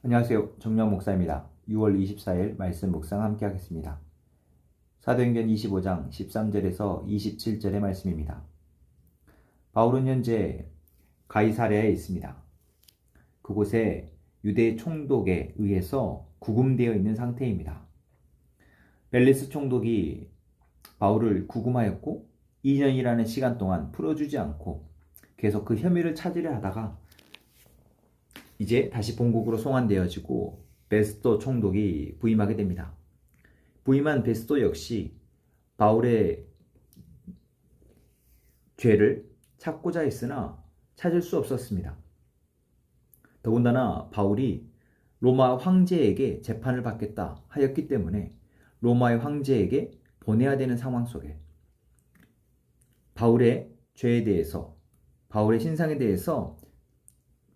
안녕하세요. 정녕 목사입니다. 6월 24일 말씀 묵상 함께 하겠습니다. 사도행전 25장 13절에서 27절의 말씀입니다. 바울은 현재 가이사랴에 있습니다. 그곳에 유대 총독에 의해서 구금되어 있는 상태입니다. 벨리스 총독이 바울을 구금하였고 2년이라는 시간 동안 풀어주지 않고 계속 그 혐의를 찾으려 하다가 이제 다시 본국으로 송환되어지고 베스토 총독이 부임하게 됩니다. 부임한 베스토 역시 바울의 죄를 찾고자 했으나 찾을 수 없었습니다. 더군다나 바울이 로마 황제에게 재판을 받겠다 하였기 때문에 로마의 황제에게 보내야 되는 상황 속에 바울의 죄에 대해서, 바울의 신상에 대해서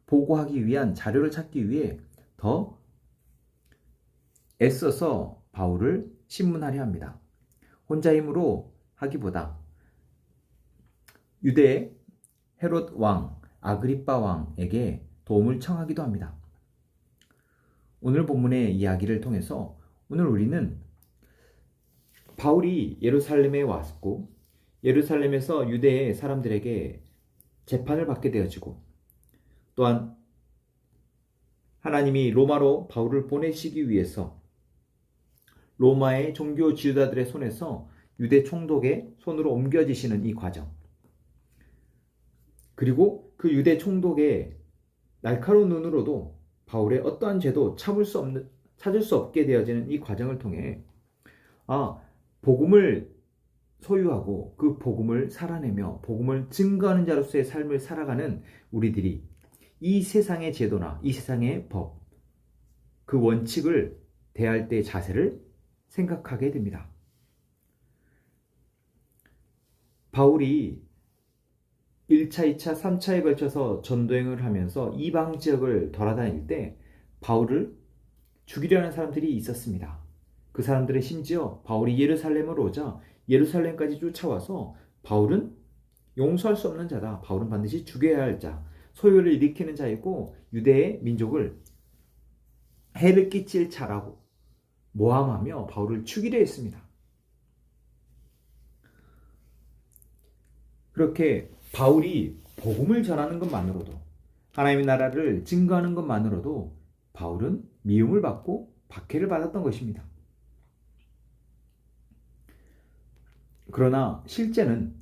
보고하기 위한 자료를 찾기 위해 더 애써서 바울을 신문하려 합니다. 혼자 힘으로 하기보다 유대 헤롯 왕, 아그리빠 왕에게 도움을 청하기도 합니다. 오늘 본문의 이야기를 통해서 오늘 우리는 바울이 예루살렘에 왔고 예루살렘에서 유대의 사람들에게 재판을 받게 되어지고 또한 하나님이 로마로 바울을 보내시기 위해서 로마의 종교 지도자들의 손에서 유대 총독의 손으로 옮겨지시는 이 과정, 그리고 그 유대 총독의 날카로운 눈으로도 바울의 어떠한 죄도 찾을 수 없게 되어지는 이 과정을 통해 복음을 소유하고 그 복음을 살아내며 복음을 증거하는 자로서의 삶을 살아가는 우리들이 이 세상의 제도나 이 세상의 법, 그 원칙을 대할 때의 자세를 생각하게 됩니다. 바울이 1차, 2차, 3차에 걸쳐서 전도행을 하면서 이방 지역을 돌아다닐 때 바울을 죽이려는 사람들이 있었습니다. 그 사람들은 심지어 바울이 예루살렘으로 오자 예루살렘까지 쫓아와서 바울은 용서할 수 없는 자다, 바울은 반드시 죽여야 할 자, 소요를 일으키는 자이고 유대의 민족을 해를 끼칠 자라고 모함하며 바울을 죽이려 했습니다. 그렇게 바울이 복음을 전하는 것만으로도, 하나님의 나라를 증거하는 것만으로도 바울은 미움을 받고 박해를 받았던 것입니다. 그러나 실제는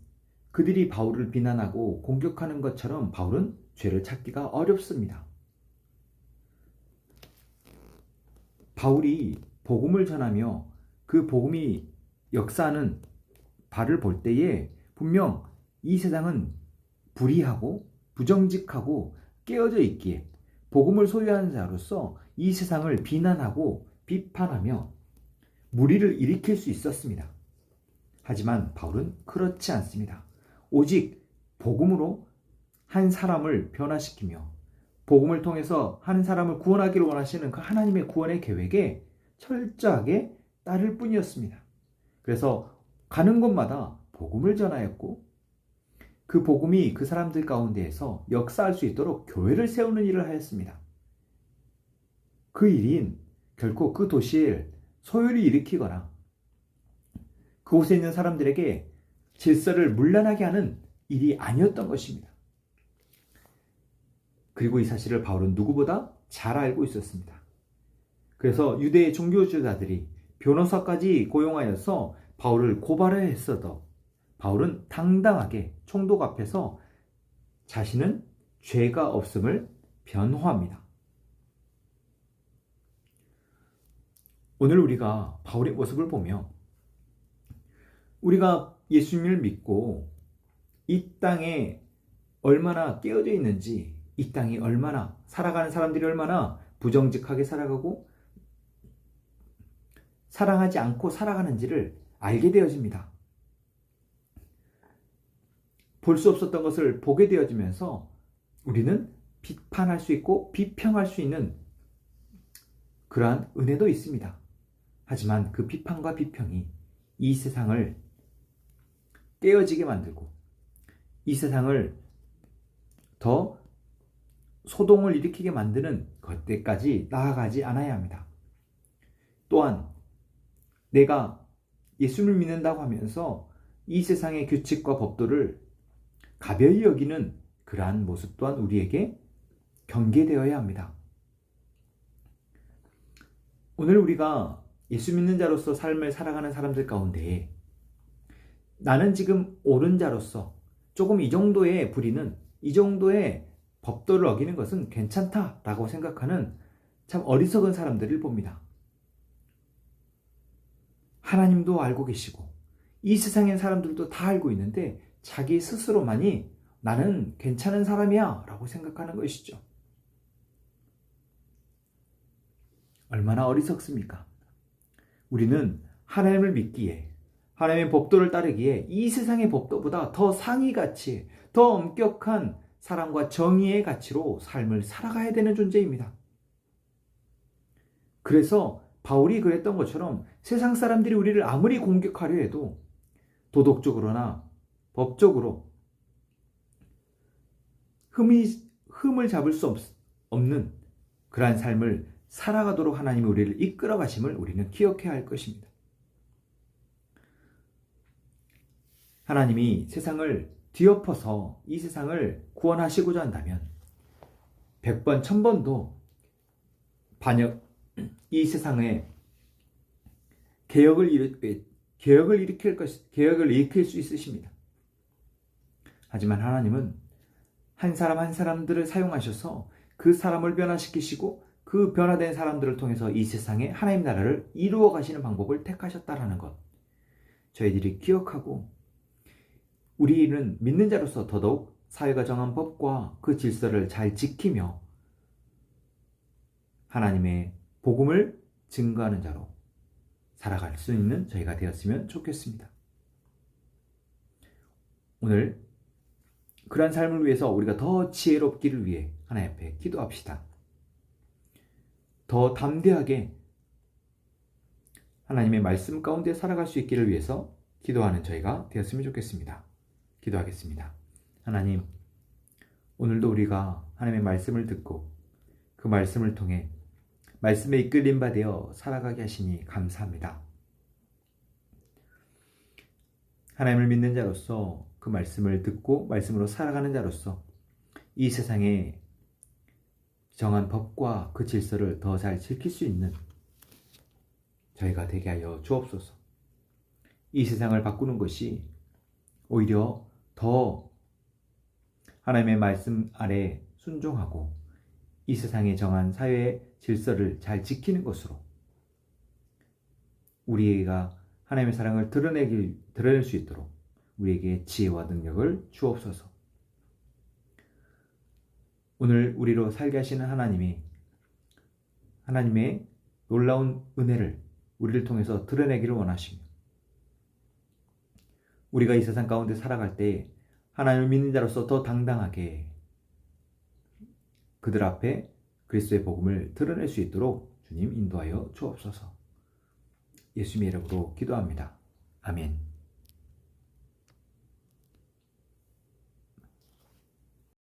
그들이 바울을 비난하고 공격하는 것처럼 바울은 죄를 찾기가 어렵습니다. 바울이 복음을 전하며 그 복음이 역사하는 바를 볼 때에 분명 이 세상은 불의하고 부정직하고 깨어져 있기에 복음을 소유하는 자로서 이 세상을 비난하고 비판하며 무리를 일으킬 수 있었습니다. 하지만 바울은 그렇지 않습니다. 오직 복음으로 한 사람을 변화시키며 복음을 통해서 한 사람을 구원하기를 원하시는 그 하나님의 구원의 계획에 철저하게 따를 뿐이었습니다. 그래서 가는 곳마다 복음을 전하였고 그 복음이 그 사람들 가운데에서 역사할 수 있도록 교회를 세우는 일을 하였습니다. 그 일인 결코 그 도시에 소요를 일으키거나 그곳에 있는 사람들에게 질서를 문란하게 하는 일이 아니었던 것입니다. 그리고 이 사실을 바울은 누구보다 잘 알고 있었습니다. 그래서 유대의 종교지도자들이 변호사까지 고용하여서 바울을 고발을 했어도 바울은 당당하게 총독 앞에서 자신은 죄가 없음을 변호합니다. 오늘 우리가 바울의 모습을 보며 우리가 예수님을 믿고 이 땅에 얼마나 깨어져 있는지, 이 땅이 얼마나, 살아가는 사람들이 얼마나 부정직하게 살아가고 사랑하지 않고 살아가는지를 알게 되어집니다. 볼 수 없었던 것을 보게 되어지면서 우리는 비판할 수 있고 비평할 수 있는 그러한 은혜도 있습니다. 하지만 그 비판과 비평이 이 세상을 깨어지게 만들고 이 세상을 더 소동을 일으키게 만드는 그때까지 나아가지 않아야 합니다. 또한 내가 예수를 믿는다고 하면서 이 세상의 규칙과 법도를 가벼이 여기는 그러한 모습 또한 우리에게 경계되어야 합니다. 오늘 우리가 예수 믿는 자로서 삶을 살아가는 사람들 가운데 나는 지금 옳은 자로서 조금 이 정도의 불의는, 이 정도의 법도를 어기는 것은 괜찮다라고 생각하는 참 어리석은 사람들을 봅니다. 하나님도 알고 계시고 이 세상의 사람들도 다 알고 있는데 자기 스스로만이 나는 괜찮은 사람이야 라고 생각하는 것이죠. 얼마나 어리석습니까? 우리는 하나님을 믿기에, 하나님의 법도를 따르기에 이 세상의 법도보다 더 상위 가치, 더 엄격한 사랑과 정의의 가치로 삶을 살아가야 되는 존재입니다. 그래서 바울이 그랬던 것처럼 세상 사람들이 우리를 아무리 공격하려 해도 도덕적으로나 법적으로 흠을 잡을 수 없는 그러한 삶을 살아가도록 하나님이 우리를 이끌어 가심을 우리는 기억해야 할 것입니다. 하나님이 세상을 뒤엎어서 이 세상을 구원하시고자 한다면 100번, 1000번도 이 세상에 개혁을 일으킬 수 있으십니다. 하지만 하나님은 한 사람 한 사람들을 사용하셔서 그 사람을 변화시키시고 그 변화된 사람들을 통해서 이 세상에 하나님 나라를 이루어 가시는 방법을 택하셨다라는 것, 저희들이 기억하고 우리는 믿는 자로서 더더욱 사회가 정한 법과 그 질서를 잘 지키며 하나님의 복음을 증거하는 자로 살아갈 수 있는 저희가 되었으면 좋겠습니다. 오늘 그러한 삶을 위해서 우리가 더 지혜롭기를 위해 하나님 앞에 기도합시다. 더 담대하게 하나님의 말씀 가운데 살아갈 수 있기를 위해서 기도하는 저희가 되었으면 좋겠습니다. 기도하겠습니다. 하나님, 오늘도 우리가 하나님의 말씀을 듣고 그 말씀을 통해 말씀에 이끌림 받아 살아가게 하시니 감사합니다. 하나님을 믿는 자로서 그 말씀을 듣고 말씀으로 살아가는 자로서 이 세상에 정한 법과 그 질서를 더 잘 지킬 수 있는 저희가 되게 하여 주옵소서. 이 세상을 바꾸는 것이 오히려 더 하나님의 말씀 아래 순종하고 이 세상에 정한 사회의 질서를 잘 지키는 것으로 우리가 하나님의 사랑을 드러낼 수 있도록 우리에게 지혜와 능력을 주옵소서. 오늘 우리로 살게 하시는 하나님이 하나님의 놀라운 은혜를 우리를 통해서 드러내기를 원하십니다. 우리가 이 세상 가운데 살아갈 때 하나님을 믿는 자로서 더 당당하게 그들 앞에 그리스도의 복음을 드러낼 수 있도록 주님 인도하여 주옵소서. 예수님의 이름으로 기도합니다. 아멘.